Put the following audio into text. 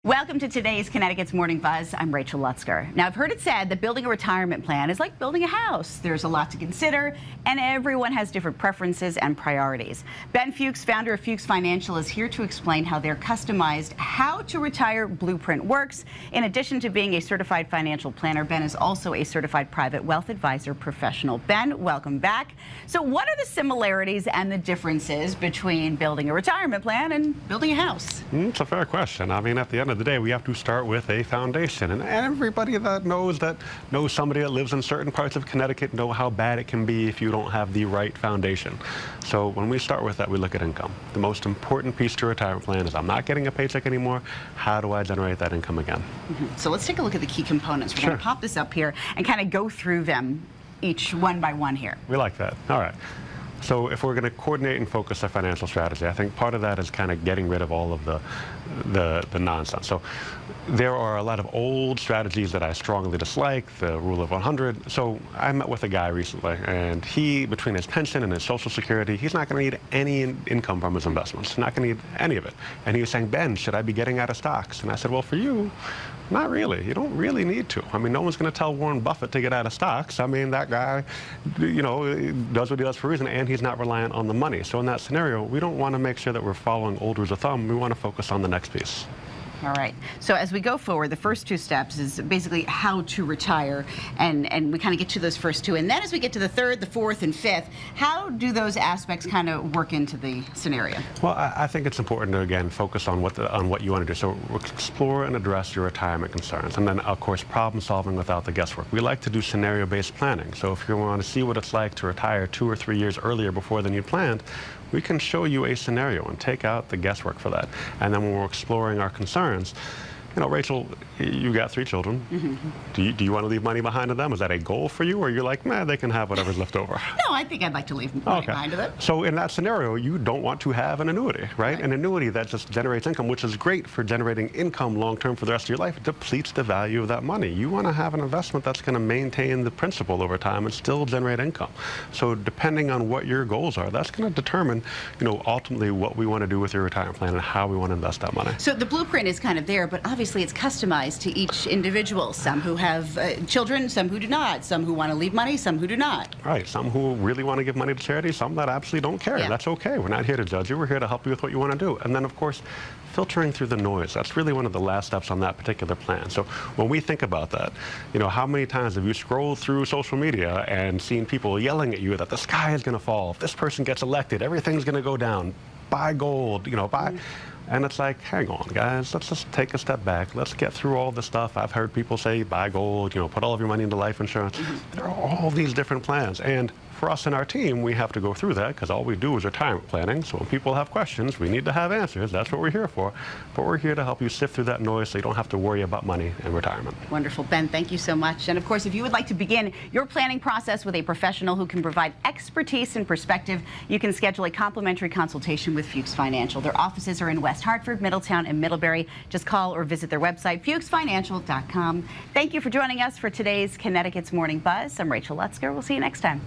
Welcome to today's Connecticut's Morning Buzz. I'm Rachel Lutzker. Now, I've heard it said that building a retirement plan is like building a house. There's a lot to consider, and everyone has different preferences and priorities. Ben Fuchs, founder of Fuchs Financial, is here to explain how their customized How to Retire blueprint works. In addition to being a certified financial planner, Ben is also a certified private wealth advisor professional. Ben, welcome back. So what are the similarities and the differences between building a retirement plan and building a house? It's a fair question. I mean, at the end of the day, we have to start with a foundation. And everybody that knows somebody that lives in certain parts of Connecticut know how bad it can be if you don't have the right foundation. So when we start with that, we look at income. The most important piece to a retirement plan is I'm not getting a paycheck anymore. How do I generate that income again? So let's take a look at the key components. We're going to pop this up here and kind of go through them each one by one here. We like that. All right. So if we're going to coordinate and focus our financial strategy, I think part of that is kind of getting rid of all of the nonsense. So there are a lot of old strategies that I strongly dislike, the rule of 100. So I met with a guy recently, and he, between his pension and his Social Security, he's not going to need any income from his investments. He's not going to need any of it. And he was saying, Ben, should I be getting out of stocks? And I said, well, for you, not really. You don't really need to. I mean, no one's going to tell Warren Buffett to get out of stocks. I mean, that guy, you know, does what he does for a reason, and he's not reliant on the money. So in that scenario, we don't want to make sure that we're following old rules of thumb. We want to focus on the next piece. All right. So as we go forward, the first two steps is basically how to retire, and we kind of get to those first two. And then as we get to the third, the fourth, and fifth, how do those aspects kind of work into the scenario? Well, I think it's important to, again, focus on what you want to do. So explore and address your retirement concerns. And then, of course, problem solving without the guesswork. We like to do scenario-based planning. So if you want to see what it's like to retire 2 or 3 years earlier before than you planned, we can show you a scenario and take out the guesswork for that. And then when we're exploring our concerns, you know, Rachel, you got 3 children. Mm-hmm. Do you want to leave money behind to them? Is that a goal for you, or you're like, man, they can have whatever's left over? No, I think I'd like to leave money behind to them. So in that scenario, you don't want to have an annuity, right? An annuity that just generates income, which is great for generating income long-term for the rest of your life. It depletes the value of that money. You want to have an investment that's going to maintain the principal over time and still generate income. So depending on what your goals are, that's going to determine, you know, ultimately what we want to do with your retirement plan and how we want to invest that money. So the blueprint is kind of there, but obviously it's customized to each individual. Some who have children, some who do not, some who want to leave money, some who do not. Right, some who really want to give money to charity, some that absolutely don't care. That's okay. We're not here to judge you. We're here to help you with what you want to do. And then, of course, filtering through the noise. That's really one of the last steps on that particular plan. So when we think about that, you know, how many times have you scrolled through social media and seen people yelling at you that the sky is going to fall, if this person gets elected, everything's going to go down, buy gold, you know, buy... And it's like, hang on, guys, let's just take a step back. Let's get through all this stuff. I've heard people say, buy gold, you know, put all of your money into life insurance. There are all these different plans. And for us and our team, we have to go through that because all we do is retirement planning. So when people have questions, we need to have answers. That's what we're here for. But we're here to help you sift through that noise so you don't have to worry about money in retirement. Wonderful. Ben, thank you so much. And of course, if you would like to begin your planning process with a professional who can provide expertise and perspective, you can schedule a complimentary consultation with Fuchs Financial. Their offices are in West Hartford, Middletown, and Middlebury. Just call or visit their website, fuchsfinancial.com. Thank you for joining us for today's Connecticut's Morning Buzz. I'm Rachel Lutzker. We'll see you next time.